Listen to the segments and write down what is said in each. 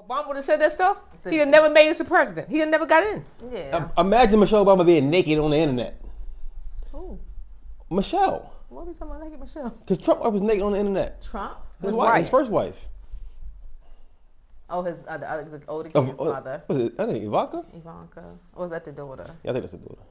Obama would have said that stuff, he'd have never made us a president. He'd have never got in. Yeah. Imagine Michelle Obama being naked on the internet. Who? Michelle. What are we talking about naked Michelle? Because Trump was naked on the internet. Trump? His wife, his first wife. Oh, his the older kid's mother. Was it? I think Ivanka. Or was that the daughter? Yeah, I think that's the daughter.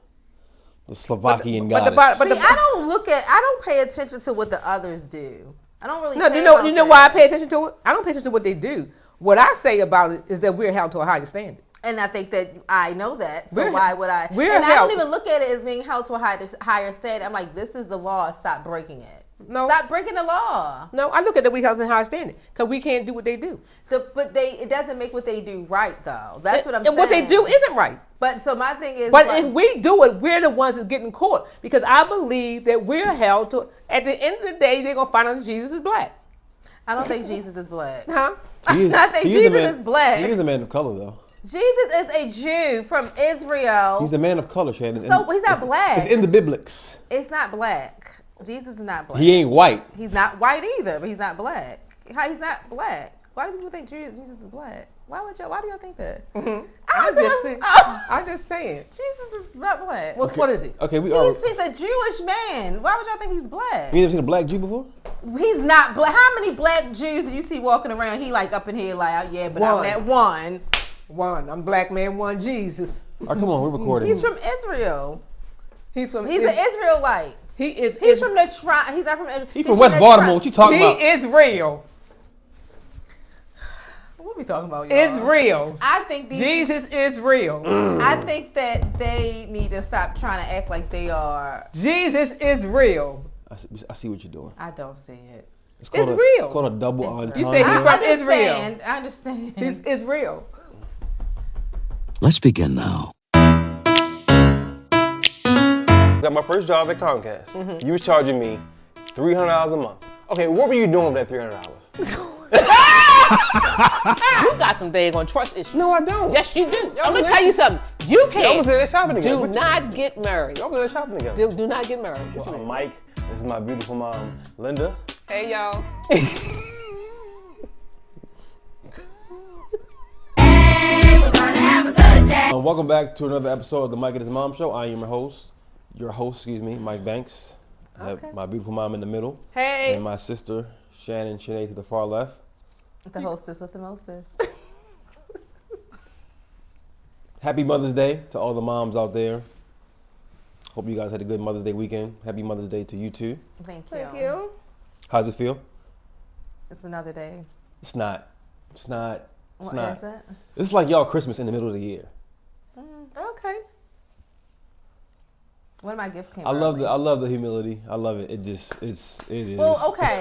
The Slovakian goddess. But I don't pay attention to what the others do. I don't really. No, you know why I pay attention to it? I don't pay attention to what they do. What I say about it is that we're held to a higher standard. And I think that I know that. So why would I? I don't even look at it as being held to a higher standard. I'm like, this is the law. Stop breaking it. No. Stop breaking the law. No, I look at it we held to a higher standard because we can't do what they do. It doesn't make what they do right though. That's what I'm saying. And what they do isn't right. But so my thing is. But if we do it, we're the ones that's getting caught because I believe that we're held to. At the end of the day, they're gonna find out that Jesus is black. I don't think Jesus is black. Huh? I think Jesus is black. He is a man of color though. Jesus is a Jew from Israel. He's a man of color, Shannon. So he's not black. It's in the Biblics. It's not black. Jesus is not black. He ain't white. He's not white either, but he's not black. How he's not black? Why do people think Jesus is black? Why do y'all think that? Mm-hmm. I'm just saying. Jesus is not black. Well, what is he? Okay, he's a Jewish man. Why would y'all think he's black? You never seen a black Jew before? He's not black. How many black Jews do you see walking around? He like up in here like, yeah, but I'm that one. I'm black man, one Jesus. All right, come on, we're recording. He's from Israel. He's an Israelite. He's from the tribe. He's not from Israel. He's from West Baltimore. What you talking about? He is real. What are we talking about, y'all? It's real. I think Jesus is real. I think that they need to stop trying to act like they are. Jesus is real. I see what you're doing. I don't see it. It's real. It's called a double entendre. You say he's from Israel. I understand. It's real. Let's begin now. Got my first job at Comcast. Mm-hmm. You was charging me $300 a month. Okay, what were you doing with that $300? You got some daggone trust issues. No, I don't. Yes, you do. I'm gonna tell you something. You can't. Y'all was in there shopping together. Do not get married. Y'all was in there shopping together. Do not get married. Well, I'm Mike. This is my beautiful mom, Linda. Hey, y'all. Welcome back to another episode of the Mike and His Mom Show. I am your host, Mike Banks. I have my beautiful mom in the middle. Hey. And my sister, Shannon Shanae, to the far left. The hostess with the mostest. Happy Mother's Day to all the moms out there. Hope you guys had a good Mother's Day weekend. Happy Mother's Day to you too. Thank you. Thank you. How's it feel? It's another day. It's not. What is it? It's like y'all Christmas in the middle of the year. Okay. One of my gifts came I love the humility. I love it. It is. Well, okay.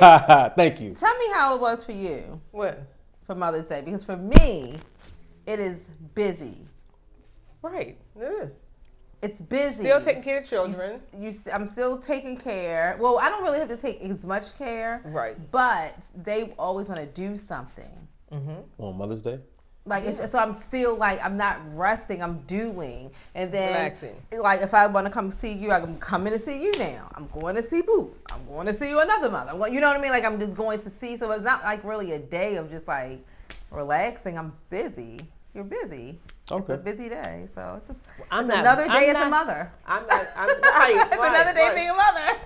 Thank you. Tell me how it was for you. What? For Mother's Day, because for me, it is busy. Right. It is. It's busy. Still taking care of children. I'm still taking care. Well, I don't really have to take as much care. Right. But they always want to do something. Mm-hmm. On Mother's Day? So I'm still I'm not resting, I'm doing. And then, relaxing. Like, if I want to come see you, I'm coming to see you now. I'm going to see Boo. I'm going to see you another mother. You know what I mean? Like, I'm just going to see. So it's not like really a day of just like relaxing. I'm busy. You're busy. Okay. It's a busy day. So it's just another day as a mother. It's another day being a mother.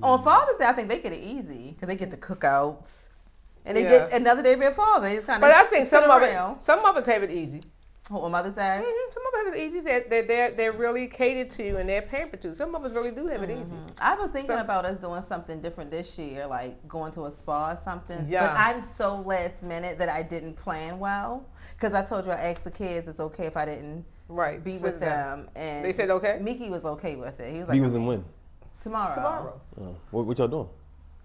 On Father's Day, I think they get it easy because they get the cookouts. And they get another day being father. They just kind of. But I think some of us have it easy. On Mother's Day. Mm-hmm. Some of us have it easy. They're really catered to and they're pampered to. Some of us really do have it easy. I was thinking about us doing something different this year, like going to a spa or something. Yeah. But I'm so last minute that I didn't plan well. Because I told you I asked the kids it's okay if I didn't be with them. And they said okay? Mickey was okay with it. He was like, be with them when? Tomorrow. What y'all doing?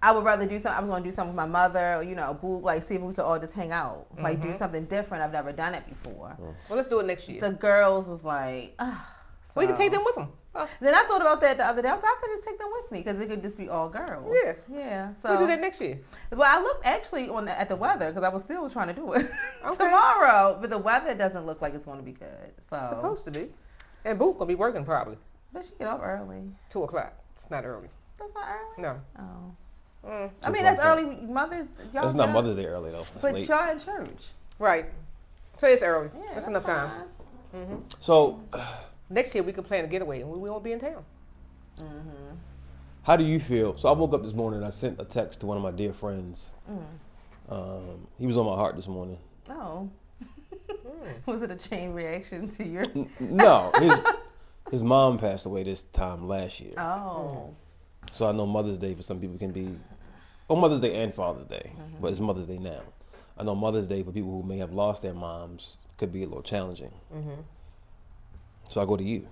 I would rather do something. I was going to do something with my mother, Boo, like see if we could all just hang out, like do something different. I've never done it before. Well, let's do it next year. The girls was like, so. We can take them with them. Then I thought about that the other day. I was like, I could just take them with me because it could just be all girls. Yes. Yeah. So we'll do that next year. Well, I looked actually at the weather because I was still trying to do it okay. tomorrow, but the weather doesn't look like it's going to be good. So it's supposed to be. And Boo gonna be working probably. But she get up early. 2:00. It's not early. That's not early. No. Oh. I mean, that's early. That's not Mother's Day early though. That's but late. y'all in church. Right. So it's early. Yeah, that's enough time. fine. Hmm So, Next year we can plan a getaway and we won't be in town. Mhm. how do you feel? So I woke up this morning and I sent a text to one of my dear friends. He was on my heart this morning. Oh. Was it a chain reaction to your? No, his mom passed away this time last year. Oh. So I know Mother's Day for some people can be, Mother's Day and Father's Day, but it's Mother's Day now. I know Mother's Day for people who may have lost their moms could be a little challenging. So I go to you.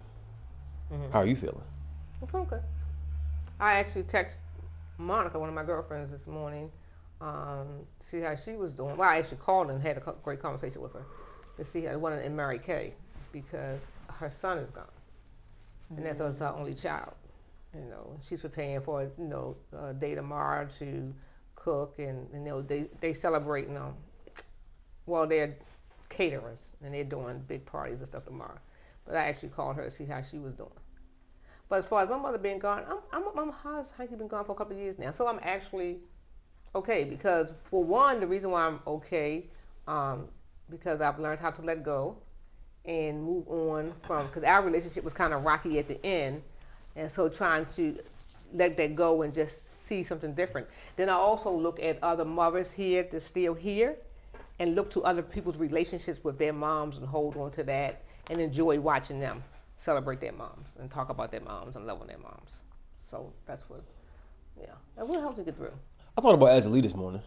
How are you feeling? Okay. I actually texted Monica, one of my girlfriends, this morning, see how she was doing. Well, I actually called and had a great conversation with her to see how one in Mary Kay, because her son is gone, and that's her only child. You know, she's preparing for a day tomorrow to cook, and they celebrating well, they're caterers and they're doing big parties and stuff tomorrow. But I actually called her to see how she was doing. But as far as my mother being gone, I'm Heidi been gone for a couple of years now, so I'm actually okay, because for one, the reason why I'm okay, because I've learned how to let go and move on from, because our relationship was kind of rocky at the end, and so trying to let that go and just see something different. Then I also look at other mothers here that's still here, and look to other people's relationships with their moms and hold on to that and enjoy watching them celebrate their moms and talk about their moms and love on their moms. So that's what, that will help to get through. I thought about Azalea this morning.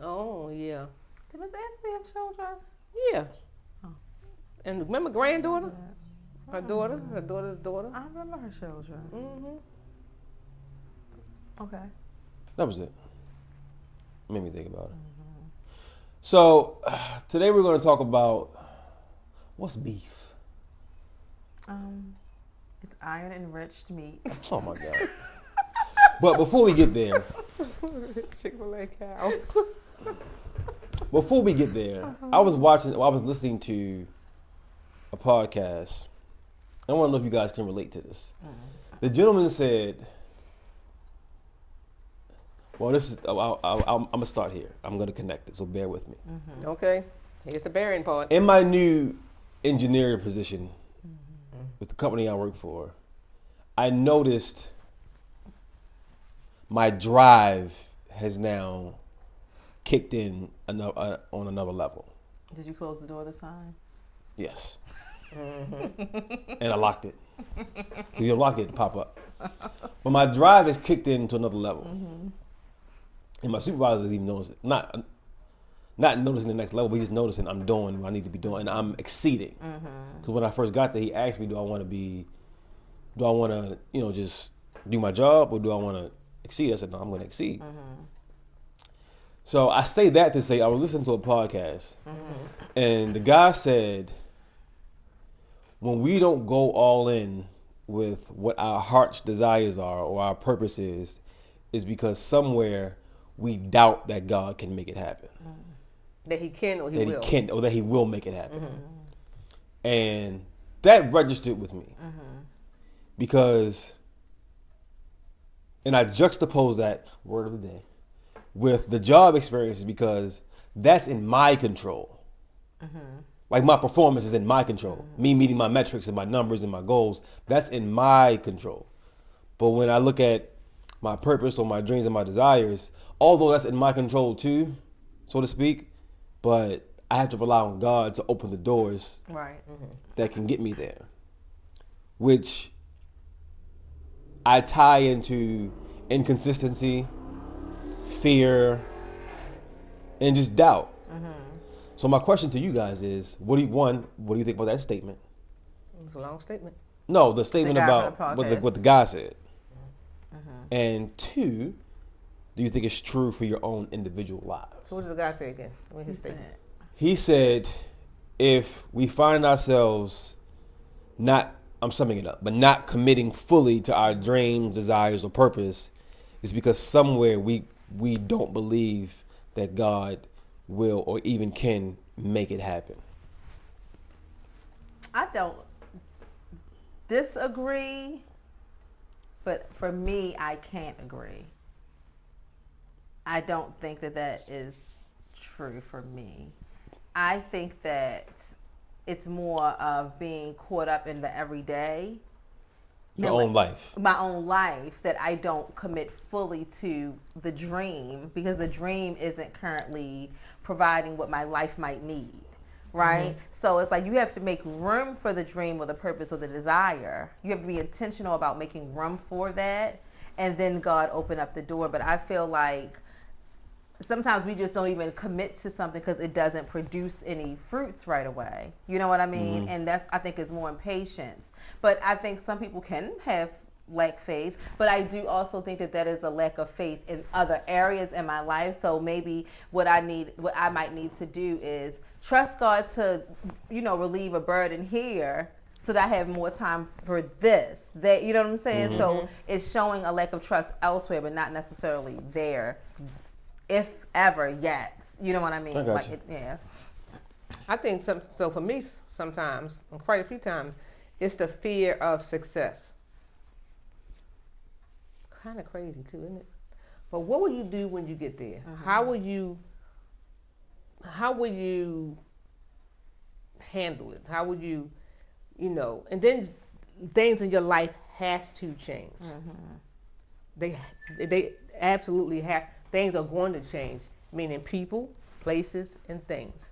Oh, yeah. Did Miss Ashley have children? Yeah. Oh. And remember granddaughter? Her daughter, her daughter's daughter. I remember her children. Okay. That was it. Made me think about it. So today we're going to talk about what's beef. It's iron enriched meat. Oh my God. But before we get there, Chick-fil-A cow. before we get there, I was listening to a podcast. I want to know if you guys can relate to this. The gentleman said, well, this is, I'm going to start here. I'm going to connect it, so bear with me. Okay. Here's the bearing part. In my new engineering position with the company I work for, I noticed my drive has now kicked in on another level. Did you close the door this time? Yes. And I locked it. You lock it, pop up. But my drive has kicked into another level. And my supervisors even notice it. Not noticing the next level, but he's noticing I'm doing what I need to be doing, and I'm exceeding. Because when I first got there, he asked me, do I want to, just do my job, or do I want to exceed? I said, no, I'm going to exceed. So I say that to say I was listening to a podcast, and the guy said, when we don't go all in with what our heart's desires are or our purpose is because somewhere we doubt that God can make it happen. That he can or he will. That he can or that he will make it happen. And that registered with me. Because, and I juxtapose that word of the day with the job experiences, because that's in my control. Like my performance is in my control. Me meeting my metrics and my numbers and my goals, that's in my control. But when I look at my purpose or my dreams and my desires, although that's in my control too, so to speak, but I have to rely on God to open the doors that can get me there, which I tie into inconsistency, fear, and just doubt. So my question to you guys is, what do you think about that statement? It's a long statement. No, the statement guy about from the podcast. what the guy said. And two, do you think it's true for your own individual lives? So what did the guy say again? What his statement? He said, if we find ourselves I'm summing it up, but not committing fully to our dreams, desires, or purpose, it's because somewhere we don't believe that God will or even can make it happen. I don't disagree, but for me, I can't agree. I don't think that is true for me. I think that it's more of being caught up in the everyday. Your own life. My own life, that I don't commit fully to the dream, because the dream isn't currently providing what my life might need, right? So it's like you have to make room for the dream or the purpose or the desire. You have to be intentional about making room for that, and then God open up the door. But I feel like sometimes we just don't even commit to something because it doesn't produce any fruits right away. You know what I mean? And that's, I think, is more impatience. But I think some people can have lack faith, but I do also think that is a lack of faith in other areas in my life. So maybe what I might need to do is trust God to, relieve a burden here, so that I have more time for this. That, you know what I'm saying? So it's showing a lack of trust elsewhere, but not necessarily there, if ever yet. You know what I mean? I got you. Yeah. I think so for me, sometimes, and quite a few times, it's the fear of success. Kind of crazy too, isn't it? But what will you do when you get there? How will you handle it? How would you, and then things in your life has to change. They absolutely have. Things are going to change, meaning people, places, and things.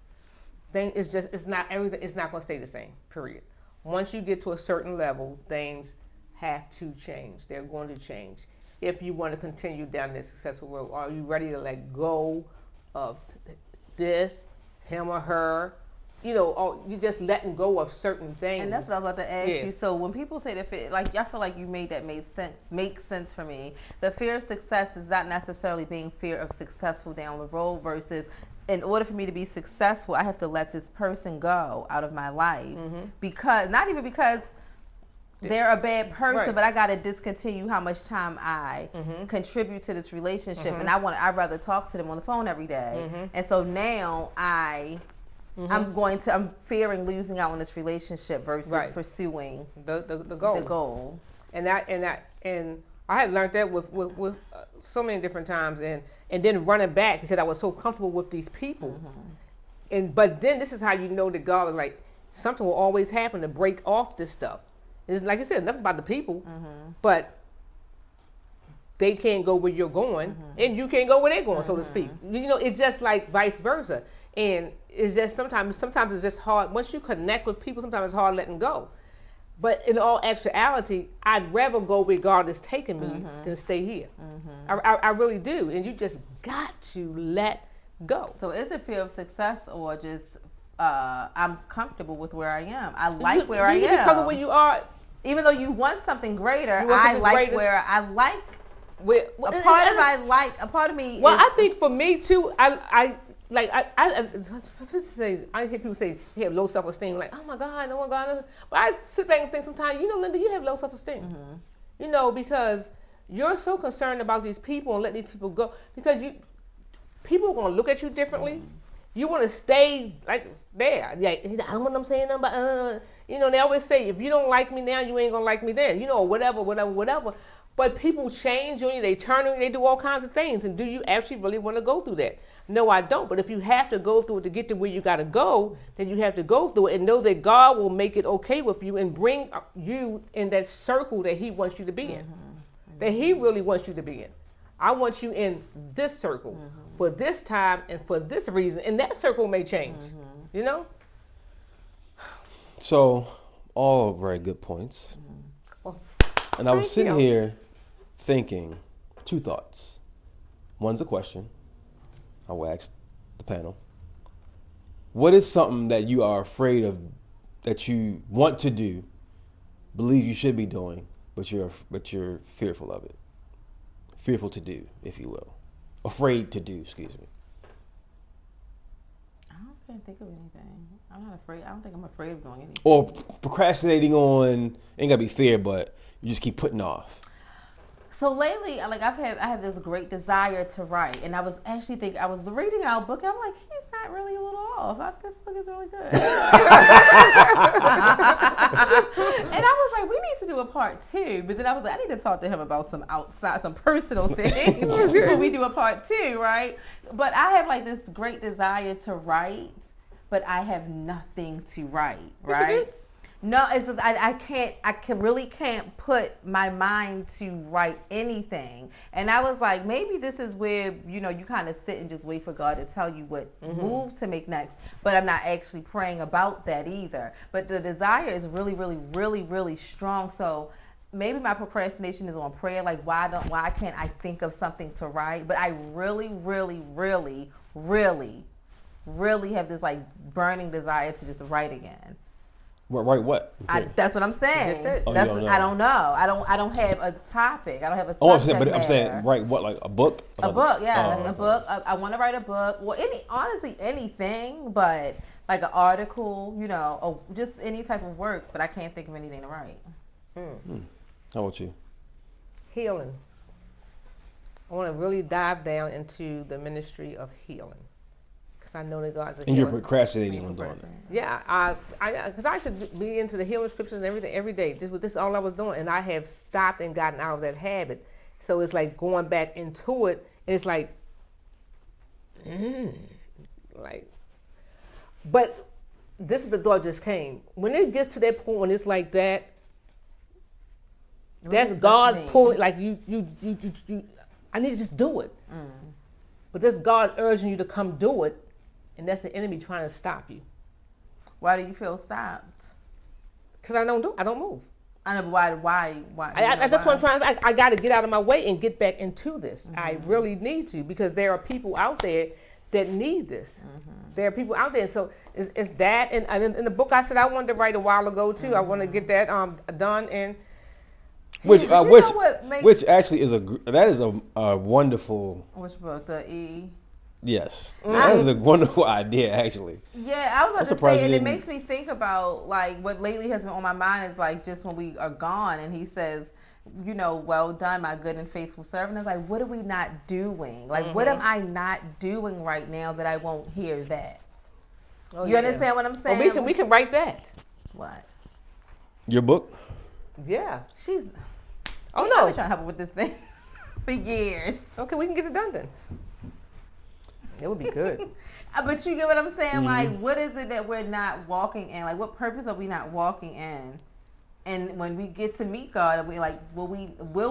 It's not everything. It's not going to stay the same. Period. Once you get to a certain level, things have to change. They're going to change. If you want to continue down this successful road, are you ready to let go of this, him or her? Or you just letting go of certain things. And that's what I was about to ask you. So when people say that, I feel like you made that makes sense for me. The fear of success is not necessarily being fear of successful down the road, versus in order for me to be successful, I have to let this person go out of my life, because not even because they're a bad person, but I got to discontinue how much time I contribute to this relationship, and I'd rather talk to them on the phone every day, and so now I'm fearing losing out on this relationship versus pursuing the goal. The goal. And I had learned that with so many different times, and then running back because I was so comfortable with these people. But then this is how you know that God was like, something will always happen to break off this stuff. It's like you said, nothing about the people, but they can't go where you're going, and you can't go where they're going, so to speak. It's just like vice versa. And it's just sometimes it's just hard. Once you connect with people, sometimes it's hard letting go. But in all actuality, I'd rather go where God is taking me than stay here. I really do. And you just got to let go. So is it fear of success, or just I'm comfortable with where I am? I like where I am. You can comfortable where you are. Even though you want something greater, I like where I like. A part of me. Well, I think for me too, I hear people say they have low self-esteem, like, oh my God. But I sit back and think sometimes, Linda, you have low self-esteem. Because you're so concerned about these people and let these people go, because people are going to look at you differently. You want to stay like there. Like, I don't want them saying nothing about, they always say, if you don't like me now, you ain't going to like me then, whatever. But people change on you, they turn on you, they do all kinds of things. And do you actually really want to go through that? No, I don't. But if you have to go through it to get to where you got to go, then you have to go through it and know that God will make it okay with you and bring you in that circle that he wants you to be in, that he really wants you to be in. I want you in this circle for this time and for this reason, and that circle may change, So, all very good points. And I was sitting here thinking two thoughts. One's a question. I will ask the panel. What is something that you are afraid of, that you want to do, believe you should be doing, but you're fearful of it? Fearful to do, if you will. Afraid to do, excuse me. I can't think of anything. I'm not afraid. I don't think I'm afraid of doing anything. Or procrastinating on, ain't gotta be fear, but you just keep putting off. So lately, I had this great desire to write, and I was actually thinking, I was reading our book, and I'm like, he's not really a little off. This book is really good. And I was like, we need to do a part 2, but then I was like, I need to talk to him about some personal things before we do a part 2, right? But I have like this great desire to write, but I have nothing to write, Yes, you right? do. No, it's just, really can't put my mind to write anything. And I was like, maybe this is where, you kind of sit and just wait for God to tell you what move to make next. But I'm not actually praying about that either. But the desire is really, really, really, really strong. So maybe my procrastination is on prayer. Like, why can't I think of something to write? But I really, really, really, really, really have this like burning desire to just write again. Write what? That's what I'm saying. That's it. Oh, That's you don't what, know. I don't know. I don't have a topic. I don't have a Oh, subject I'm saying, matter. write what? Like a book? A book, yeah, Oh, a okay. book. I want to write a book. Well, honestly, anything, but like an article, or just any type of work. But I can't think of anything to write. How about you? Healing. I want to really dive down into the ministry of healing. Because I know that God's a And you're healer. procrastinating on doing that. Yeah, because I should be into the healing scriptures and everything every day. This is all I was doing, and I have stopped and gotten out of that habit. So it's like going back into it, and it's like, but this is the thought just came. When it gets to that point when it's like that, that's God pulling, like you. I need to just do it. But that's God urging you to come do it. And that's the enemy trying to stop you. Why do you feel stopped? Because I don't move. I know, but why? That's what I'm trying to. I got to get out of my way and get back into this. I really need to, because there are people out there that need this. There are people out there. So it's that. And in the book I said I wanted to write a while ago too. I want to get that done. And Which makes- which actually is a wonderful. Which book? The E. Yes, that is a wonderful idea actually. Yeah, I was I'm about to surprised say, and you it didn't- makes me think about like what lately has been on my mind is like just when we are gone, and he says, well done, my good and faithful servant. I was like, what are we not doing? Like, what am I not doing right now that I won't hear that? oh, You yeah. understand what I'm saying? Oh, we can write that. What? Your book? Yeah. She's. Oh I've no. been trying to help her with this thing for years. Okay, we can get it done then. It would be good. But you get what I'm saying? Like, what is it that we're not walking in? Like, what purpose are we not walking in? And when we get to meet God, we like, will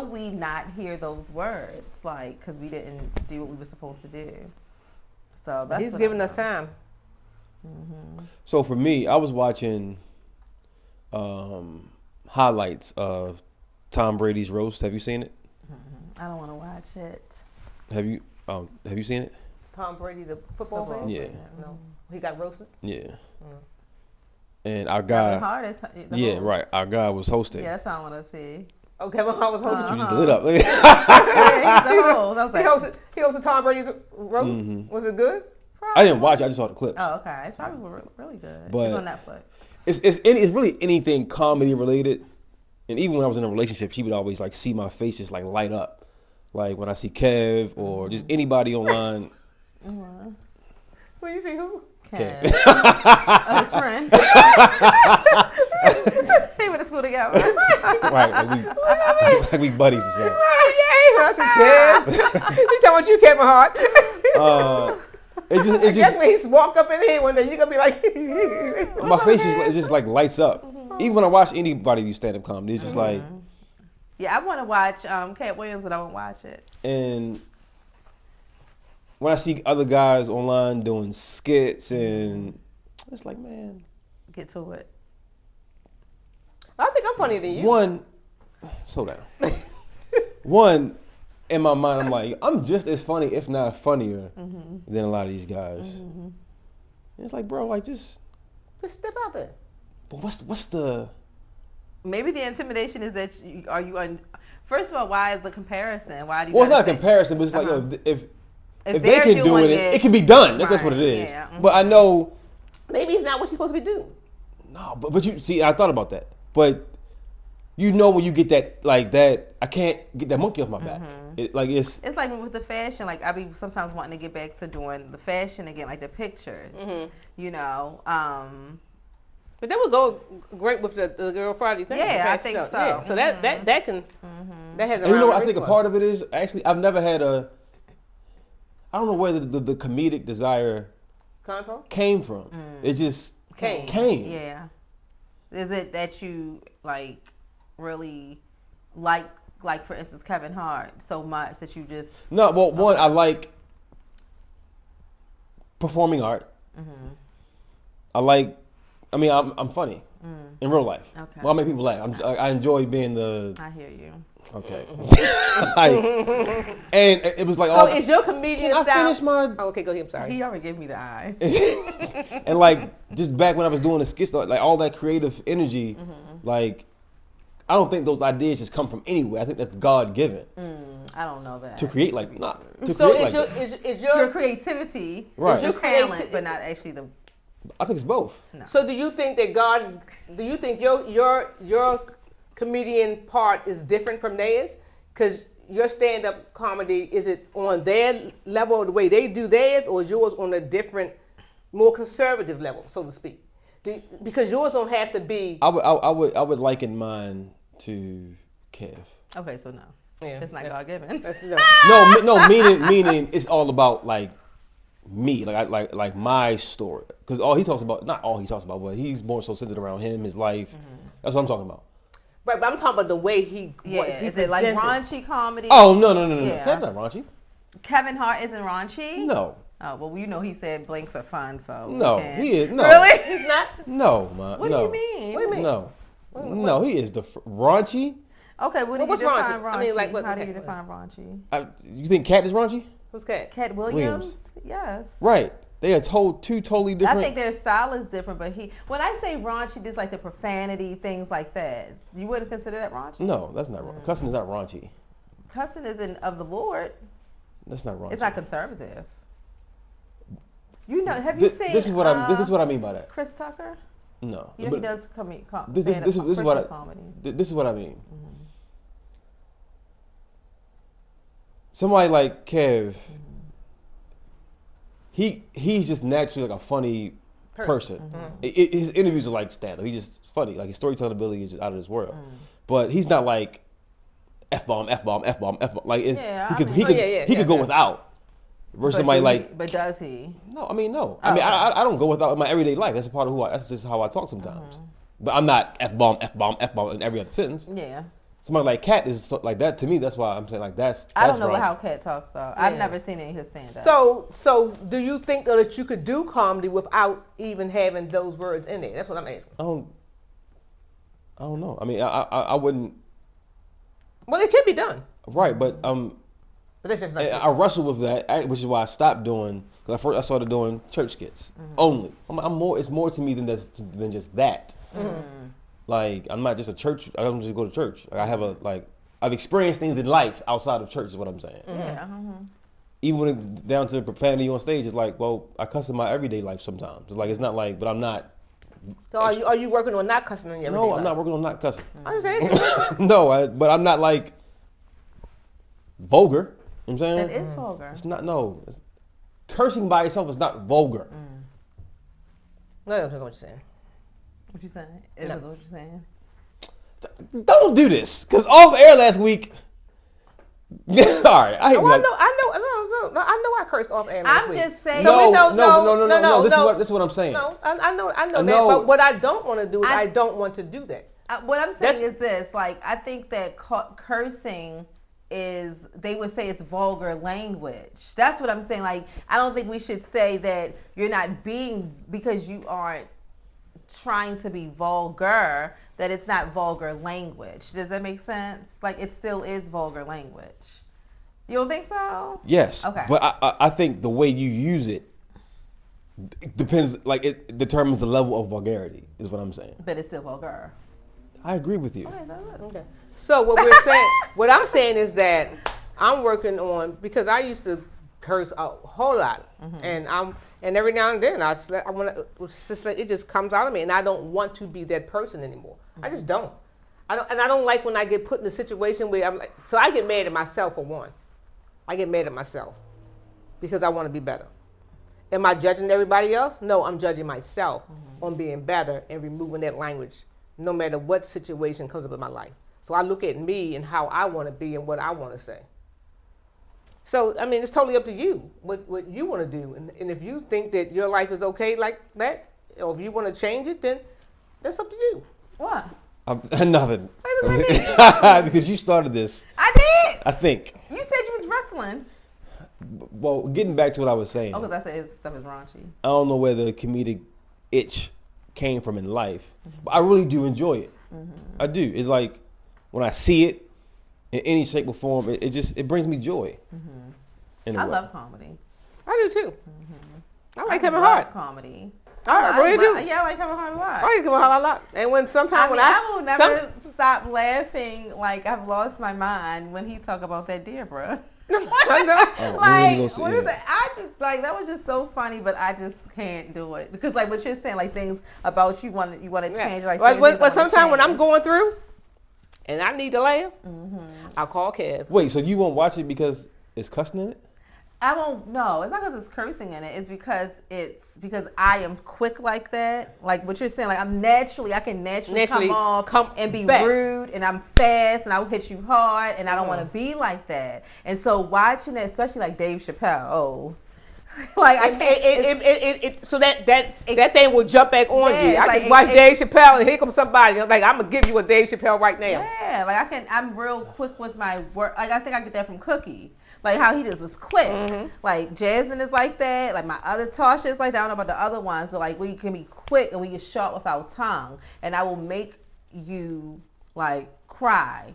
we not hear those words? Like, because we didn't do what we were supposed to do. So that's He's what giving I us know. time. So for me, I was watching highlights of Tom Brady's roast. Have you seen it? I don't want to watch it. Have you seen it? Tom Brady, the football Football fan? Yeah. No. He got roasted? Yeah. And our The guy, hardest. The yeah, host. right. Our guy was hosting. Yeah, that's what I want to see. Okay, well, I was hosting. You just lit up. Yeah, he's the host. I was like, He hosted Tom Brady's roast? Mhm. Was it good? I didn't watch it. I just saw the clip. Oh, okay. It's probably really good. But- It's on Netflix. It's really anything comedy related. And even when I was in a relationship, she would always like see my face just like light up, like when I see Kev or just anybody online. Well, you see who? Kev. Kev. Oh, his friend. They went to school together. Right, like we buddies or something. I said, Kev. You talking about you, Kevin Hart? It I guess just when he walk up in here one day, you're going to be like, my face just like lights up. Even when I watch anybody do stand up comedy, it's just like, Yeah, I want to watch Cat Williams, but I won't watch it. and when I see other guys online doing skits and it's like, man, Get to it. I think I'm funnier than you. one, slow down. One, in my mind, I'm like, I'm just as funny, if not funnier, than a lot of these guys. And it's like, bro, like just step out there. but what's the Maybe the intimidation is that first of all, why is the comparison? Why do you? well, it's not a gotta say- comparison, but it's like, Uh-huh. yo, if If they they're can do doing it, it can be done. That's just what it Right, is. yeah, But I know, Maybe it's not what you're supposed to be doing. no, but you see, I thought about that. But you know when you get that, like that, I can't get that monkey off my back. It's It's like with the fashion. Like I be sometimes wanting to get back to doing the fashion again, like the pictures. You know. But that would go great with the Girl Friday thing. Yeah, the I fashion think show. so. Yeah, so that can that has a and you know what I rhyme think a and part of it is actually I've never had I don't know whether the comedic desire came from. It just came. Yeah. Is it that you like really like for instance Kevin Hart so much that you just No, well, one, I like performing art. I mean, I'm funny in real life. Okay. Well, I make people laugh. I enjoy being the. I hear you. Okay. And it was like, So is your comedian can I style? finish my? Oh, okay, go ahead. I'm sorry. He already gave me the eye. And like just back when I was doing the skits, like all that creative energy, like I don't think those ideas just come from anywhere. I think that's God given I don't know that. to create like not. To So create is like your Your creativity, Right. is your Your talent, creati- but not actually the. I think it's both. No. So do you think that God? Do you think your comedian part is different from theirs? Because your stand-up comedy, is it on their level, the way they do theirs, or is yours on a different, more conservative level, so to speak? Because yours don't have to be. I would liken mine to Kev. Okay, so no, Yeah, it's not God given. That's, no. No, meaning it's all about like me, like my story. Because all he talks about, not all he talks about, but he's more so centered around him, his life. That's what I'm talking about. Right, but I'm talking about the way he. Yeah, what he is it like presents raunchy comedy? Oh no. Yeah. Kev's not raunchy. Kevin Hart isn't raunchy? No. Oh, well, you know he said blanks are fun, so. No, we can't- he is no. Really? He's not. No, man. What no. do you mean? What do you mean? No. No, he is the raunchy. Okay, what do you what's define raunchy? raunchy? I mean, like, what- How do okay. you define raunchy? You think Cat is raunchy? Who's Cat? Cat Williams? Yes. Right. They are two totally different. I think their style is different, but when I say raunchy, just like the profanity, things like that. You wouldn't consider that raunchy? No, that's not raunchy. Cussing is not raunchy. Cussing isn't of the Lord. That's not raunchy. It's not conservative. You know, have you seen? This is what I mean by that. Chris Tucker? No. Yeah, But he does this is what comedy. this is what I mean. Somebody like Kev, he's just naturally like a funny person. His interviews are like stand-up. He's just funny. Like his storytelling ability is just out of this world. But he's not like F-bomb. Like it's he could go without. Versus somebody like. But does he? No, I mean no. Oh, I mean okay. I don't go without in my everyday life. That's a part of who I. That's just how I talk sometimes. But I'm not F-bomb in every other sentence. Yeah. Somebody like Cat is like that to me. That's why I'm saying like that's. I don't know raunchy. how Cat talks though. I've never seen any of his stand-up. So do you think that you could do comedy without even having those words in there? That's what I'm asking. I don't know. I mean, I wouldn't. Well, it can be done. Right, but But that's just not. I wrestle with that, which is why I stopped doing. Because first I started doing church skits only. I'm more. It's more to me than just that. Like I'm not just a church. I don't just go to church. Like, I have I've experienced things in life outside of church. Is what I'm saying. Yeah. Even when it's down to profanity on stage, it's like, well, I cuss in my everyday life sometimes. It's like it's not like, but I'm not. So are you working on not cussing in your everyday No, life? I'm not working on not cussing. I'm just asking. No, but I'm not like vulgar. You know what I'm saying? It is vulgar. It's not. No, cursing by itself is not vulgar. No, I don't know what you're saying. What you saying? Is what you're saying? Don't do this, cause off air last week. All right, I hate Oh, I like, know I cursed off air last I'm week. just saying. No. This is what I'm saying. No, I know that. know. But what I don't want to do is I don't want to do that. What I'm saying is this: like, I think that cursing is, they would say it's vulgar language. That's what I'm saying. Like, I don't think we should say that you're not being, because you aren't trying to be vulgar, that it's not vulgar language. Does that make sense? Like, it still is vulgar language. You don't think so? Yes. Okay. But I think the way you use it depends. Like it determines the level of vulgarity. Is what I'm saying. But it's still vulgar. I agree with you. Okay. So what we're saying, what I'm saying is that I'm working on, because I used to curse a whole lot, and every now and then I want to, it just comes out of me, and I don't want to be that person anymore. I just don't. I don't like when I get put in a situation where I'm like, so I get mad at myself for one. I get mad at myself because I want to be better. Am I judging everybody else? No, I'm judging myself on being better and removing that language, no matter what situation comes up in my life. So I look at me and how I want to be and what I want to say. So, I mean, it's totally up to you what you want to do. And if you think that your life is okay like that, or if you want to change it, then that's up to you. What? Nothing. What does that mean? Because you started this. I did. I think. You said you was wrestling. Well, getting back to what I was saying. Oh, because I said his stuff is raunchy. I don't know where the comedic itch came from in life, but I really do enjoy it. I do. It's like when I see it in any shape or form, it brings me joy. In a I way. love comedy. I do too. I like Kevin love Hart. comedy. I really do. Yeah, I like Kevin Hart a lot. I like Kevin Hart a lot. And when sometimes I will never stop laughing like I've lost my mind when he talk about that deer, bruh. I know. Like, what is it? I just like that was just so funny, but I just can't do it because like what you're saying, like things about you want to change, like. But sometimes when I'm going through, and I need to laugh, I'll call Kev. Wait, so you won't watch it because it's cussing in it? I won't. No, it's not because it's cursing in it. It's because I am quick like that. Like what you're saying. Like I can naturally come off and be rude, and I'm fast, and I'll hit you hard, and I don't want to be like that. And so watching it, especially like Dave Chappelle, like I can't. So that thing will jump back on you. I like, just watch Dave Chappelle, and here comes somebody. Like I'm gonna give you a Dave Chappelle right now. Yeah, like I'm real quick with my work. Like I think I get that from Cookie. Like how he just was quick. Like Jasmine is like that. Like my other Tasha is like that. I don't know about the other ones, but like we can be quick and we get sharp with our tongue. And I will make you like cry.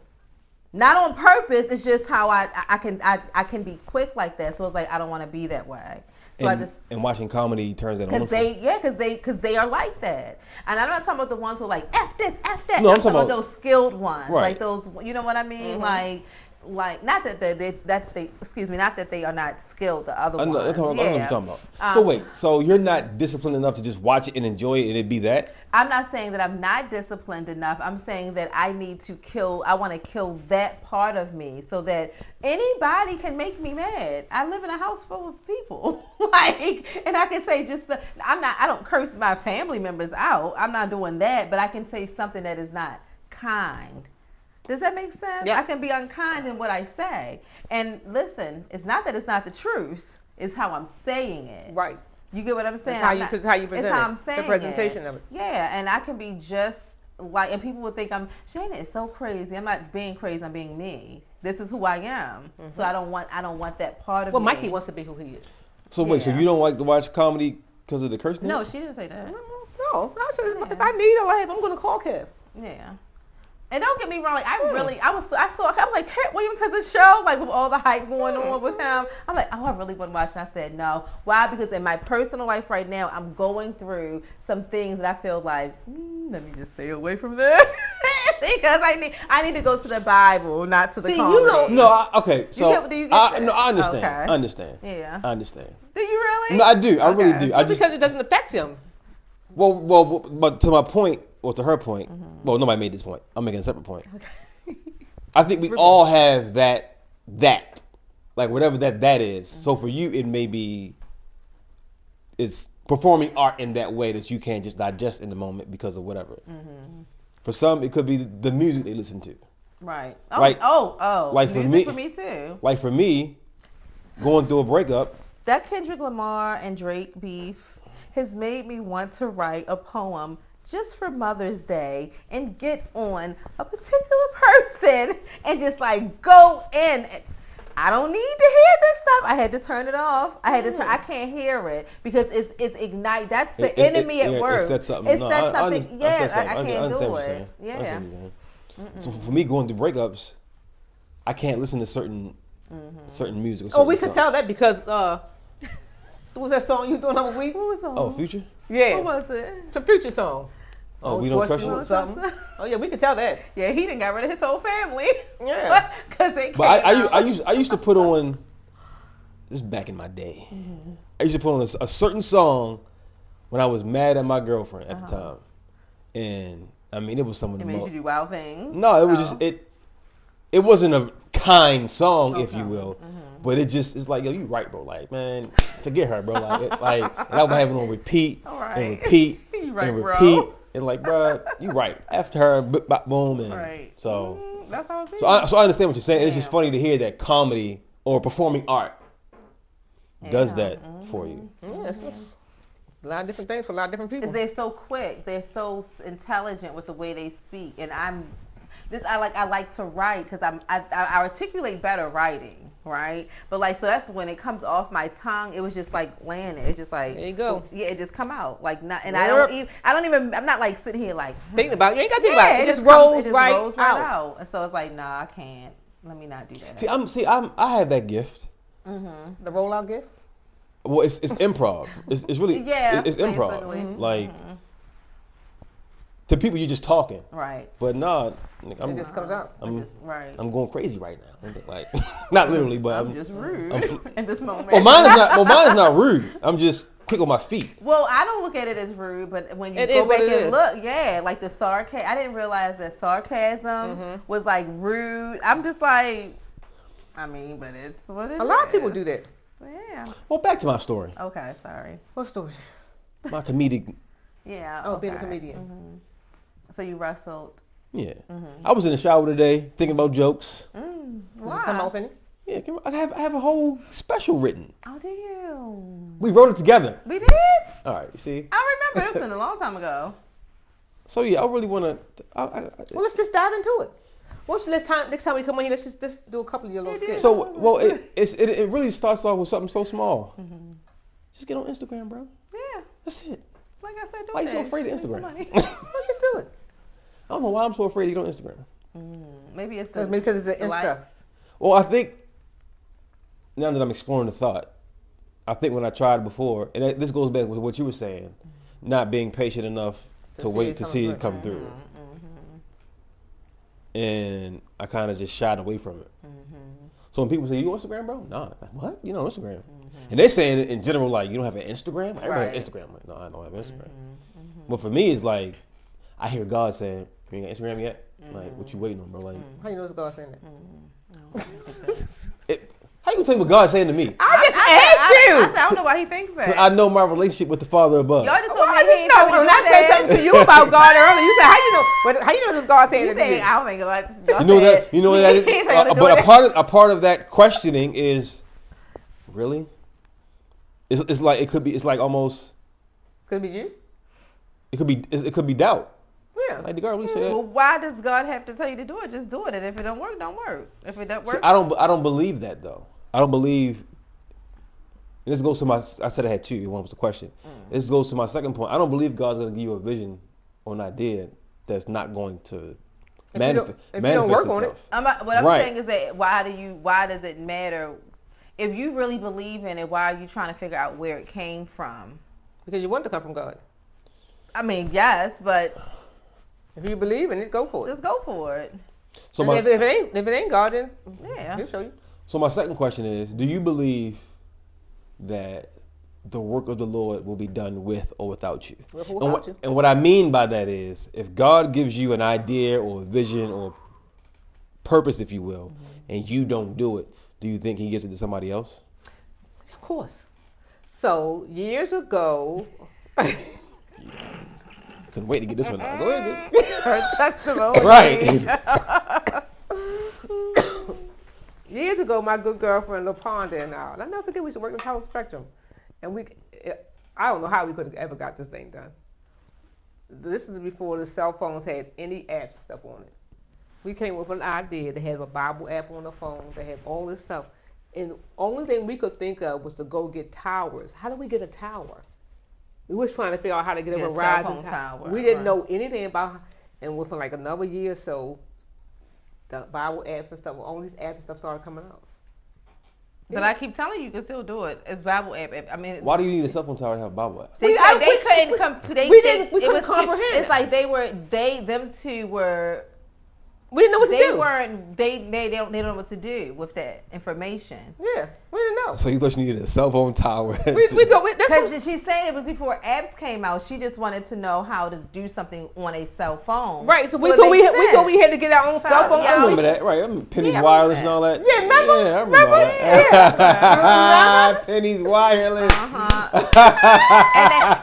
Not on purpose. It's just how I can be quick like that. So it's like I don't want to be that way. So and watching comedy turns that on. Because they are like that. And I'm not talking about the ones who are like F this, F that. No, I'm talking about those skilled ones. Right. Like those, you know what I mean? Like not that they are not skilled. The other ones. I know what you're talking about. So wait, so you're not disciplined enough to just watch it and enjoy it and it be that? I'm not saying that I'm not disciplined enough. I'm saying that I want to kill that part of me so that anybody can make me mad. I live in a house full of people. And I can say I don't curse my family members out. I'm not doing that, but I can say something that is not kind. Does that make sense? Yeah. I can be unkind in what I say. And listen, it's not that it's not the truth. It's how I'm saying it. Right. You get what I'm saying? It's how you present it's how I'm it. saying the presentation of it. Yeah, and I can be just like, and people would think Shayna is so crazy. I'm not being crazy. I'm being me. This is who I am. So I don't want that part of me. Well, Mikey wants to be who he is. So wait, so you don't like to watch comedy because of the curse? No, she didn't say that. No, I said if I need a laugh, I'm gonna call Kev. Yeah. And don't get me wrong, like I saw like Cat Williams has a show, like with all the hype going on with him. I'm like, oh, I really want to watch. And I said no. Why? Because in my personal life right now, I'm going through some things that I feel like, let me just stay away from this because I need to go to the Bible, not to the comedy. Okay. So do you get that? No, I understand. Okay. I understand. Yeah. I understand. Do you really? No, I do. I really do. Because it doesn't affect him. Well, but to my point, or to her point, well, nobody made this point. I'm making a separate point. Okay. I think we all have that, like whatever that is. So for you, it may be, it's performing art in that way that you can't just digest in the moment because of whatever. For some, it could be the music they listen to. Right. Oh, like music for me too. Like for me, going through a breakup. That Kendrick Lamar and Drake beef has made me want to write a poem just for Mother's Day and get on a particular person and just like go in. I don't need to hear this stuff. I had to turn it off. I can't hear it because it's ignite. That's the enemy at work. It said something. I can't do it. Yeah. So for me, going through breakups, I can't listen to certain music. We could tell that because what was that song you doing the other week? What was that? Oh, Future? Yeah. What was it? It's a Future song. Oh, we don't trust you? Oh yeah, we could tell that. Yeah, he done got rid of his whole family. Yeah. Because they But I used to put on, this is back in my day, I used to put on a certain song when I was mad at my girlfriend at the time. And I mean, it was some of the most. It made you do wild things? No, it was just, it wasn't a kind song, if you will. But it's like, yo, you right, bro. Like, man, forget her, bro. Like I was having on repeat and repeat you right, and bro. repeat. And like, bro, you right. After her, boom, and right. so. That's how it is. So I understand what you're saying. It's just funny to hear that comedy or performing art does that for you. Yes. A lot of different things for a lot of different people. Because they're so quick, they're so intelligent with the way they speak, and I like to write because I articulate better writing, right? But like, so that's when it comes off my tongue, it was just like landing. It's just like, there you go. Yeah, it just come out like not, and Yep. I don't even, I'm not like sitting here like Thinking about it. You ain't got to think yeah, about it. It just rolls rolls right out. And so it's like, nah, I can't. Let me not do that. I have that gift. Mm-hmm. The rollout gift. Well, it's improv. It's really it's improv. basically. Like to people, you're just talking. Right. But nah, It just comes out. Right. I'm going crazy right now. Like not literally, but I'm just rude in this moment. Well, mine's not rude. I'm just quick on my feet. Well, I don't look at it as rude, but when you It go is what back it and is. look, yeah, like the sarcasm. I didn't realize that sarcasm was like rude. I'm just like, I mean, but it's what it is. A lot of people do that. Yeah. Well, back to my story. Okay, sorry. What story? My comedic. Yeah. Oh, okay. being a comedian. So you wrestled. Yeah. I was in the shower today thinking about jokes. Does it Why? come open? Yeah, I have a whole special written. Oh, do you? We wrote it together. We did? All right, you see. I remember. It was a long time ago. So yeah, I really want to. Well, let's just dive into it. Next time we come on here, let's just do a couple of your little skits. So well, it really starts off with something so small. Just get on Instagram, bro. Yeah. That's it. Like I said, do Why you so that. afraid of Make some Instagram? money. Let's just do it. I don't know why I'm so afraid to get on Instagram. Maybe it's Because it's an likes. Insta. Well, I think now that I'm exploring the thought, I think when I tried before, and this goes back with what you were saying, not being patient enough to wait to see it come through. And I kind of just shied away from it. So when people say, you on Instagram, bro? Nah. Like, what? You know Instagram. And they're saying it in general, like, you don't have an Instagram? Everybody has Instagram. I'm like, no, I don't have Instagram. But for me, it's like, I hear God saying, you ain't got Instagram yet? Like, what you waiting on, bro? Like, How you know it's God saying that? how you gonna tell me what God's saying to me? I don't know why he thinks that. I know my relationship with the Father above. Y'all just Well, told I me he just ain't know. told you When I said that. something to you about God earlier, you said, how you know? But how you know this was God saying You it to you? think, oh my God. You know that. You know what that is. But a part of that questioning is, really? It's like it could be. It's like almost. Could be you. It could be doubt. Yeah. Like the girl we said. Well, why does God have to tell you to do it? Just do it. And if it don't work, don't work. If it don't work, See, I don't believe that though. I don't believe. And this goes to my. I said I had two. One was the question. This goes to my second point. I don't believe God's going to give you a vision or an idea that's not going to manifest work on it. itself. What I'm Right. saying is that why does it matter? If you really believe in it, why are you trying to figure out where it came from? Because you want it to come from God. I mean, yes, but If you believe in it, go for it. just go for it. So And my if it ain't God, then Yeah. He'll show you. so my second question is: do you believe that the work of the Lord will be done with or without you? With or without you. And what I mean by that is, if God gives you an idea or a vision or purpose, if you will, and you don't do it, do you think He gives it to somebody else? Of course. So years ago, Couldn't wait to get this one out. Go ahead. Dude. Her testimony. Right. years ago, my good girlfriend LaPonda and I never forget, we used to work in Tower Spectrum, and I don't know how we could have ever got this thing done. This is before the cell phones had any apps and stuff on it. We came up with an idea. They had a Bible app on the phone. They had all this stuff. And the only thing we could think of was to go get towers. How do we get a tower? We was trying to figure out how to get a Get a Verizon cell phone tower. tower, We didn't right. know anything about, and within like another year or so, the Bible apps and stuff, all these apps and stuff started coming out. But I keep telling you, you can still do it. It's Bible app. I mean, Why do you need a cell phone tower to have a Bible app? they couldn't comprehend It's it. like them two were. We didn't know what to They do. weren't. They don't know what to do with that information. Yeah, we didn't know. So you thought you needed a cell phone tower. We thought that's what, Because she's saying it was before apps came out. She just wanted to know how to do something on a cell phone. right. So we it thought we makes thought we had to get our own cell phone. I remember that, right? Penny's Yeah, I wireless remember and all that. Yeah, remember? Yeah, I remember all that. Penny's wireless.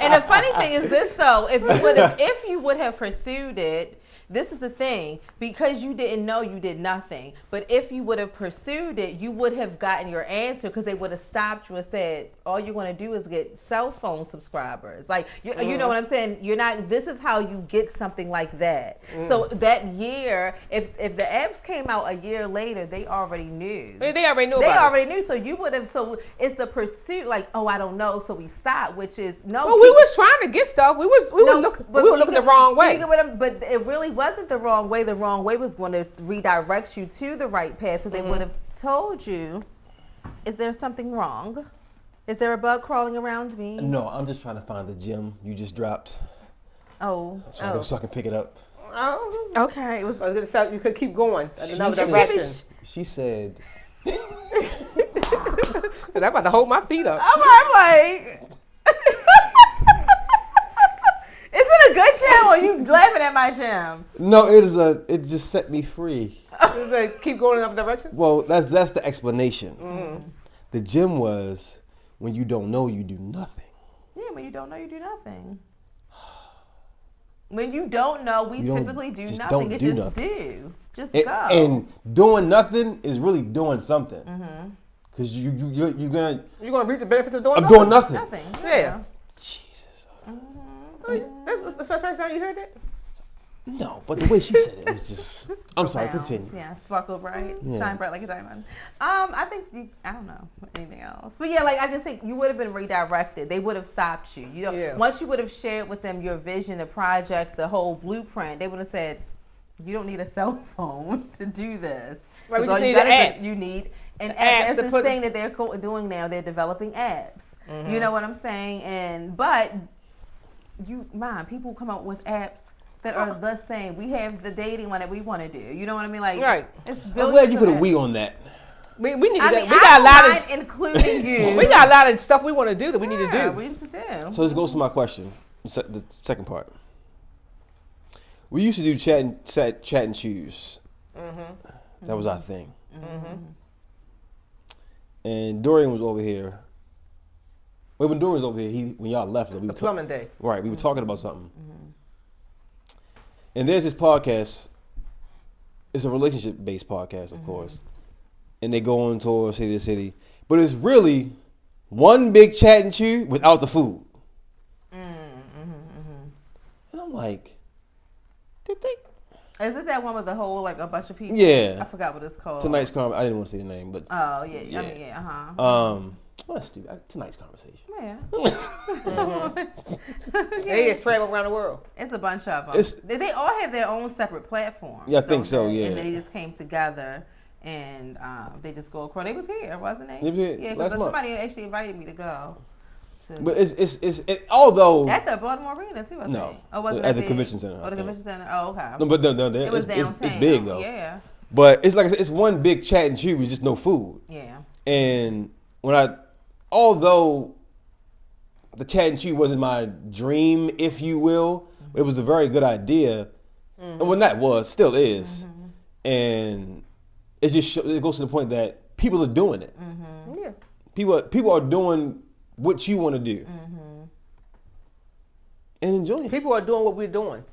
And the funny thing is this though, if you would have pursued it, this is the thing, because you didn't know, you did nothing. But if you would have pursued it, you would have gotten your answer, because they would have stopped you and said, all you're going to do is get cell phone subscribers. Like, you know what I'm saying? You're not, this is how you get something like that. So that year, if the apps came out a year later, they already knew. They already knew They about already knew, so you would have, so it's the pursuit, like, oh, I don't know, so we stopped, which is, no. Well, we was trying to get stuff. We were looking the wrong way. But it really wasn't the wrong way. The wrong way was going to redirect you to the right path, because they would have told you, is there something wrong? Is there a bug crawling around me? No, I'm just trying to find the gem you just dropped. Oh. So I can pick it up. Oh. Okay. It was. I was gonna say you could keep going in another direction. She said. I'm about to hold my feet up. I'm like. Is it a good gem, or you laughing at my gem? No, it just set me free. Keep going in another direction. Well, that's the explanation. The gem was, when you don't know, you do nothing. Yeah, when you don't know, you do nothing. When you don't know, we typically do just nothing. don't It's do just nothing. do. Just And, go. and doing nothing is really doing something. Because you're gonna. You're gonna reap the benefits of doing I'm nothing. doing nothing. Nothing. Yeah. Jesus. That's the first time you heard that? No, but the way she said it was just. I'm sorry. Profound. Continue. Yeah, sparkle bright, Yeah. shine bright like a diamond. I think I don't know anything else, but yeah, like I just think you would have been redirected. They would have stopped you. You know, Yeah. once you would have shared with them your vision, the project, the whole blueprint, they would have said, you don't need a cell phone to do this. Right, we 'Cause all just you need an gotta app. do- You need an Apps app. to That's the put- thing that they're doing now. They're developing apps. You know what I'm saying? But people come out with apps that are the same. We have the dating one that we want to do. You know what I mean? Like, Right. It's I'm billions glad you of put a apps. we on that. We need to. I mean, We got a lot I of. don't mind including you. We got a lot of stuff we want to do that we need to Yeah, do. we used to do. So this goes to my question. The second part. We used to do chat and choose. That was our thing. And Dorian was over here. Wait, when Dorian was over here, when y'all left, we The were plumbing day. right. We were talking about something. And there's this podcast. It's a relationship-based podcast, of course. And they go on tour city to city, but it's really one big chat and chew without the food. And I'm like, did they? Is it that one with the whole, like, a bunch of people? Yeah. I forgot what it's called. Tonight's I didn't want to say the name, but Oh, yeah. Yeah. I mean, yeah, uh-huh. well, that's stupid. Tonight's conversation. Yeah. They just travel around the world. It's a bunch of them. They all have their own separate platforms. Yeah, I think so, don't they? yeah. And they just came together and they just go across. They was here, wasn't they? They was here Yeah, last because month. somebody actually invited me to go. But although At the Baltimore Arena too, I think. No, Oh, wasn't at that the big? convention center, I Oh, the think. convention center. Oh, okay. no, but no, It was it's downtown. big though. Yeah. But it's like I said, it's one big chat and chew with just no food. Yeah. And although the chat and chew wasn't my dream, if you will, it was a very good idea. And when that still is. And it just it goes to the point that people are doing it. Yeah. People are doing what you want to do. And enjoying it. People are doing what we're doing.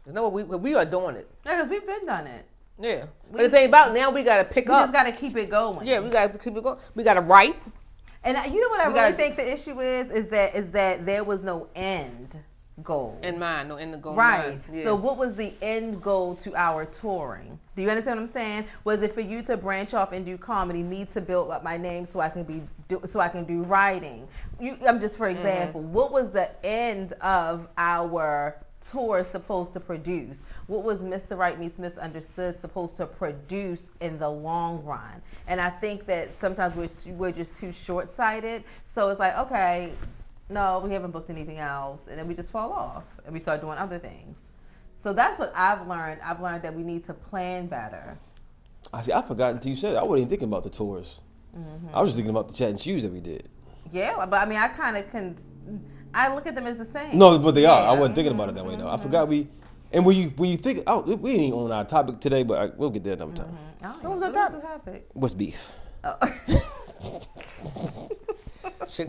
You know what we are doing it. Yeah, because we've been done it. Yeah. But the thing about now, we gotta pick We up. just got to keep it going. Yeah, we gotta keep it going. We gotta write. And you know what I We really gotta- think the issue is that there was no end goal. In mind, no, in the goal. Right. Mind. Yeah. So what was the end goal to our touring? Do you understand what I'm saying? Was it for you to branch off and do comedy, me to build up my name so I can do writing? I'm just for example, what was the end of our tour supposed to produce? What was Mr. Right Meets Misunderstood supposed to produce in the long run? And I think that sometimes we're just too short-sighted. So it's like, okay, no, we haven't booked anything else, and then we just fall off and we start doing other things. So that's what I've learned. I've learned that we need to plan better. I forgot until you said it. I wasn't even thinking about the tours. I was just thinking about the chat and shoes that we did. Yeah, but I mean, I look at them as the same. No, but they are. I Yeah. wasn't thinking about it that way though. I forgot and when you think, we ain't on our topic today, but we'll get there another time. What was the topic? What's beef? Oh.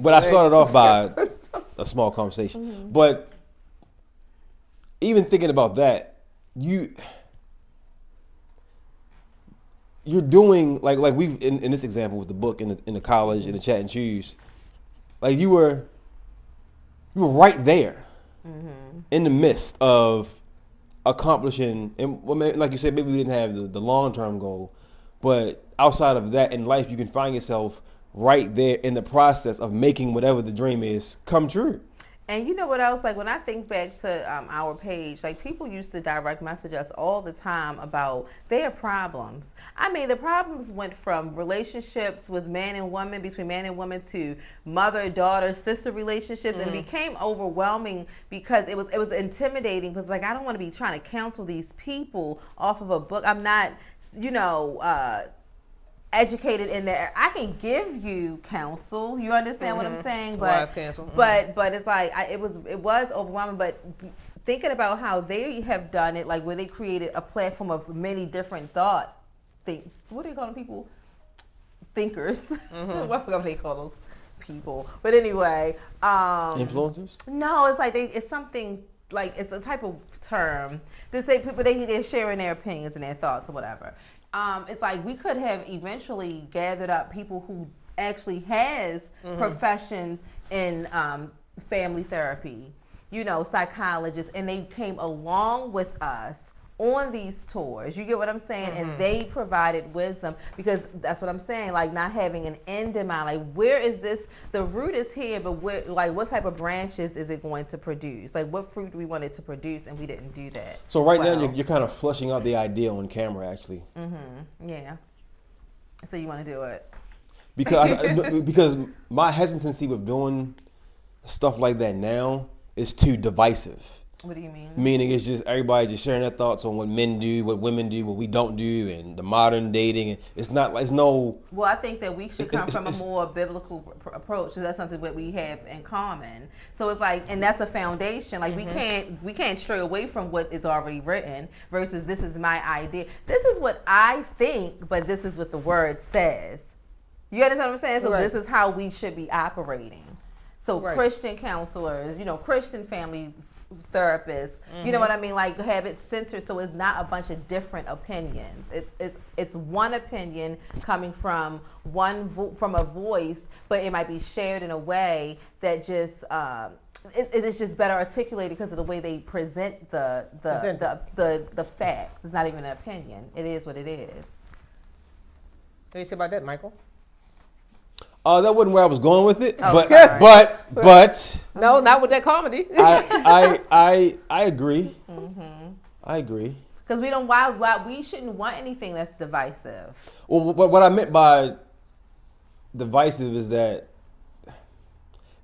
But I started off by a small conversation. But even thinking about that, you're doing like we in this example with the book in the college in the chat and choose, like you were right there in the midst of accomplishing, and like you said, maybe we didn't have the long-term goal, but outside of that in life, you can find yourself right there in the process of making whatever the dream is come true. And you know what else? Like when I think back to our page, like people used to direct message us all the time about their problems. I mean, the problems went from relationships with man and woman, between man and woman, to mother, daughter, sister relationships, and it became overwhelming because it was intimidating. Because like I don't want to be trying to counsel these people off of a book. I'm not, educated in that. I can give you counsel. You understand what I'm saying? Wise counsel. But it's like it was overwhelming. But thinking about how they have done it, like where they created a platform of many different what do you call them people? Thinkers. I forgot what they call those people. But anyway, influencers? No, it's like it's something like it's a type of term. They say people they're sharing their opinions and their thoughts or whatever. It's like we could have eventually gathered up people who actually has professions in family therapy, psychologists, and they came along with us on these tours. You get what I'm saying? And they provided wisdom, because that's what I'm saying, like not having an end in mind. Like where is this? The root is here, but what type of branches is it going to produce? Like what fruit do we want it to produce, and we didn't do that. So now you're kind of fleshing out the idea on camera, actually. Yeah. So you want to do it? Because my hesitancy with doing stuff like that now is too divisive. What do you mean? Meaning it's just everybody just sharing their thoughts on what men do, what women do, what we don't do, and the modern dating. And it's not like it's no. Well, I think that we should come from a more biblical approach. So that's something that we have in common. So it's like, and that's a foundation. Like we can't stray away from what is already written versus this is my idea. This is what I think, but this is what the word says. You understand what I'm saying? So this is how we should be operating. So Christian counselors, Christian family therapists, you know what I mean, like have it centered so it's not a bunch of different opinions. It's one opinion coming from from a voice, but it might be shared in a way that just it's just better articulated because of the way they present the facts. It's not even an opinion. It is what it is. What do you say about that, Michael? That wasn't where I was going with it, Oh, but no, not with that comedy. I agree. I agree. Because we don't why we shouldn't want anything that's divisive. Well, what I meant by divisive is that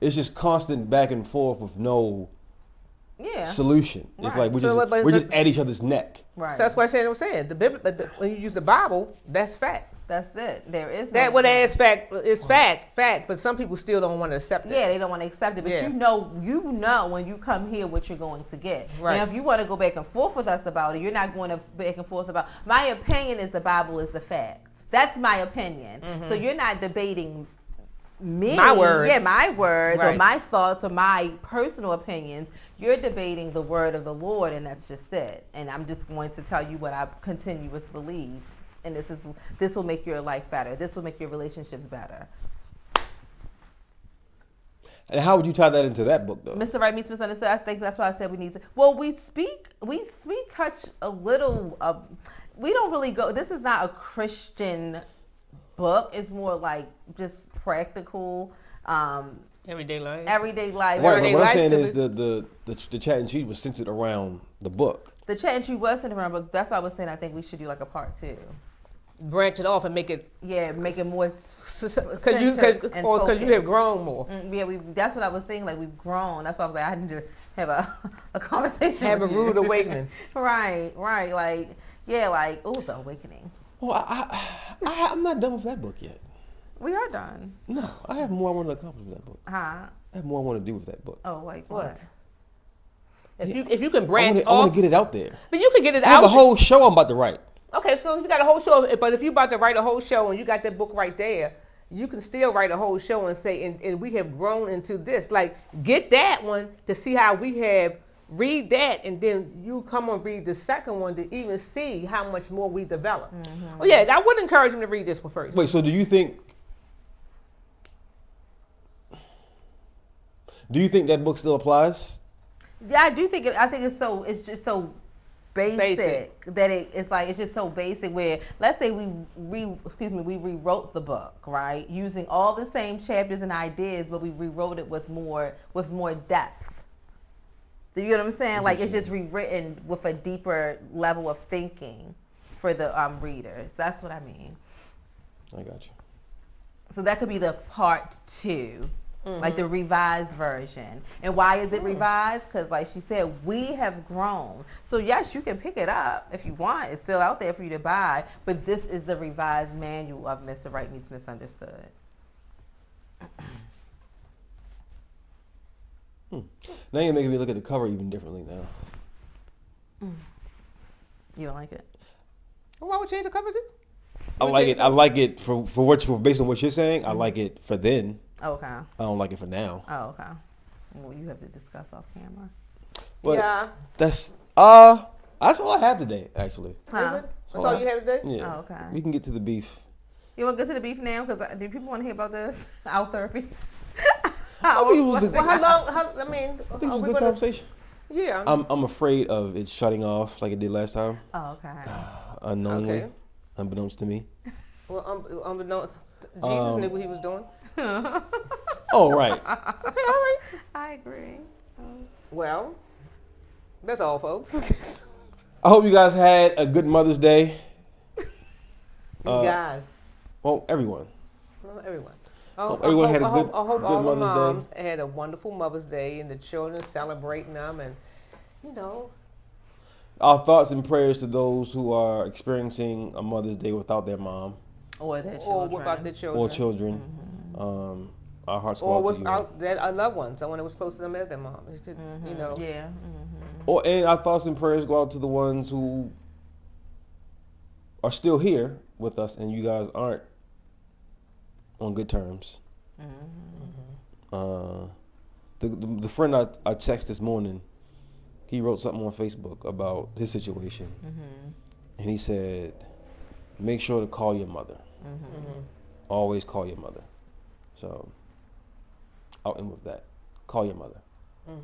it's just constant back and forth with no solution. It's like we're just at each other's neck. Right. So that's what I'm saying. When you use the Bible, that's fact. That's it. There is that what is fact is fact, but some people still don't want to accept it. Yeah, they don't want to accept it. But you know when you come here what you're going to get. Right. Now, if you want to go back and forth with us about it, you're not going to back and forth about. My opinion is the Bible is the facts. That's my opinion. So you're not debating me. My word. Yeah, my words or my thoughts or my personal opinions. You're debating the word of the Lord, and that's just it. And I'm just going to tell you what I continuously believe. And this will make your life better. This will make your relationships better. And how would you tie that into that book, though? Mr. Right Meets Misunderstood. I think that's why I said we need to. Well, we touch a little. We don't really go. This is not a Christian book. It's more like just practical. Everyday life. Right, what I'm saying is the chat and cheat was centered around the book. The chat and cheat was centered around, but that's why I was saying I think we should do like a part 2. Branch it off and make it. Yeah, make it more. Because you have grown more. That's what I was thinking. Like we've grown. That's why I was like I need to have a conversation. Have a rude awakening. Right. Like the awakening. Well, I'm not done with that book yet. We are done. No, I have more I want to accomplish with that book. Huh? I have more I want to do with that book. Oh, like what? If you can branch off. I want to get it out there. But you can get it out. I have a whole show I'm about to write. Okay, so you got a whole show, but if you're about to write a whole show and you got that book right there, you can still write a whole show and say, and we have grown into this. Like, get that one to see how we have read that, and then you come and read the second one to even see how much more we develop. Oh yeah, I would encourage him to read this one first. Wait, so do you think that book still applies? Yeah, I do think it. I think it's so. It's just so basic, that it's like it's just so basic. Where let's say we rewrote the book, right, using all the same chapters and ideas, but we rewrote it with more depth. Do you know what I'm saying? Like it's just rewritten with a deeper level of thinking for the readers. That's what I mean. I got you. So that could be the part 2. Like the revised version. And why is it revised? Because like she said, we have grown. So yes, you can pick it up if you want. It's still out there for you to buy. But this is the revised manual of Mr. Right Meets Misunderstood. Now you're making me look at the cover even differently now. You don't like it? Why would you change the cover to? I like it for based on what you're saying. I like it for then. Okay. I don't like it for now. Oh, okay. Well, you have to discuss off camera. But yeah. That's all I have today, actually. Huh? That's all you have today? Yeah. Oh, okay. We can get to the beef. You want to go to the beef now? Because do people want to hear about this? Our therapy. I think it was Well, how long? I think it was a good conversation. Yeah. I'm afraid of it shutting off like it did last time. Oh, okay. Unknowingly, Okay. unbeknownst to me. Well, unbeknownst, Jesus knew what he was doing. Oh, right. Okay, all right. I agree. Well, that's all, folks. I hope you guys had a good Mother's Day. You guys. Well, everyone. Well, everyone. Hope everyone had a I hope all the Mother's moms Day. had a wonderful Mother's Day, and the children celebrating them, and Our thoughts and prayers to those who are experiencing a Mother's Day without their mom Or their or children. without their children, or children. Our hearts go or out to you. without their loved ones, someone that was close to them as their mom. It could, Yeah. And our thoughts and prayers go out to the ones who are still here with us, and you guys aren't on good terms. The friend I texted this morning, he wrote something on Facebook about his situation, and he said, "Make sure to call your mother. Always call your mother." So I'll end with that. Call your mother,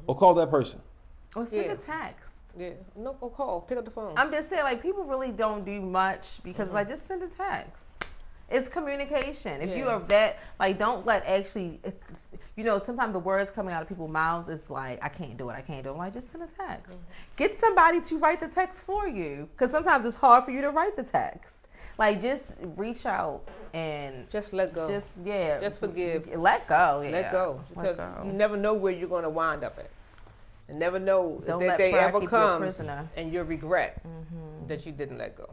or call that person. Or send a text. Yeah, no, go call, pick up the phone. I'm just saying, like, people really don't do much because, like, just send a text. It's communication. If you are that, like, don't let actually, sometimes the words coming out of people's mouths is like, I can't do it. I'm like, just send a text. Get somebody to write the text for you, because sometimes it's hard for you to write the text. Like, just reach out and just let go. Just forgive. Let go. Yeah. Let go, because you never know where you're going to wind up at. You never know if Don't that let day pride ever keep you a comes prisoner. and you'll regret that you didn't let go.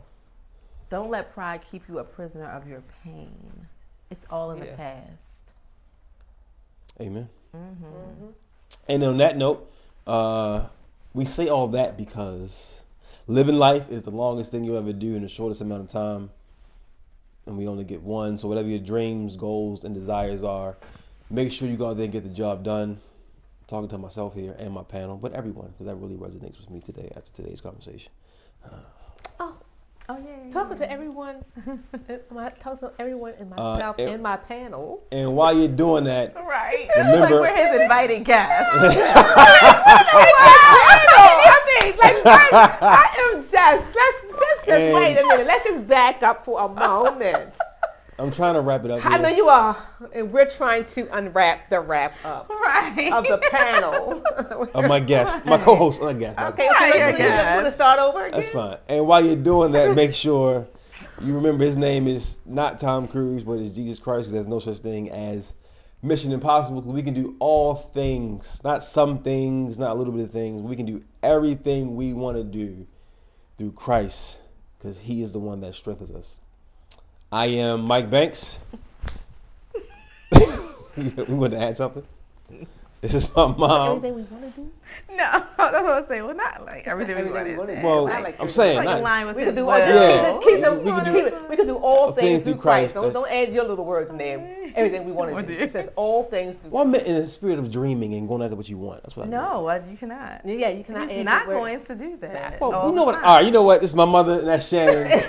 Don't let pride keep you a prisoner of your pain. It's all in the past. Amen. And on that note, we say all that because living life is the longest thing you'll ever do in the shortest amount of time, and we only get one. So whatever your dreams, goals, and desires are, make sure you go out there and get the job done. Talking to myself here and my panel, but everyone, because that really resonates with me today after today's conversation. Talking to everyone, talking to everyone and myself and my panel. And while you're doing that, Right. remember, Like we're his invited guest. I am just, let's just wait a minute. Let's just back up for a moment. I'm trying to wrap it up I know here. you are, and we're trying to unwrap the wrap up Right. of the panel. Of my guest, my co-host, not guest. my Okay, Right, so your let's guest. want to start over again. That's fine. And while you're doing that, make sure you remember his name is not Tom Cruise, but it's Jesus Christ, because there's no such thing as Mission Impossible, because we can do all things, not some things, not a little bit of things. We can do everything we want to do through Christ, because he is the one that strengthens us. I am Mike Banks. We want to add something? This is my mom. Everything we want to do. No, that's what I'm saying. Well, not like everything we want to do. Well, I like I'm everything. saying Like in not. line with We his could do will. all Yeah. we could do all things through Christ. Christ. Don't add your little words in there. Everything we want to do. It says all things through. Well, I meant in the spirit of dreaming and going after what you want. That's what I meant. No, you cannot. Yeah, you cannot He's add not your words. going to do that. Well, all you know the what? time. All right, you know what? This is my mother and that's Shannon. those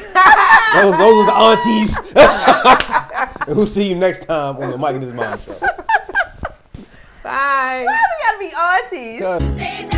are the aunties. And we'll see you next time on the Mike and His Mom show. Bye. Why we gotta be aunties? Cause- Stay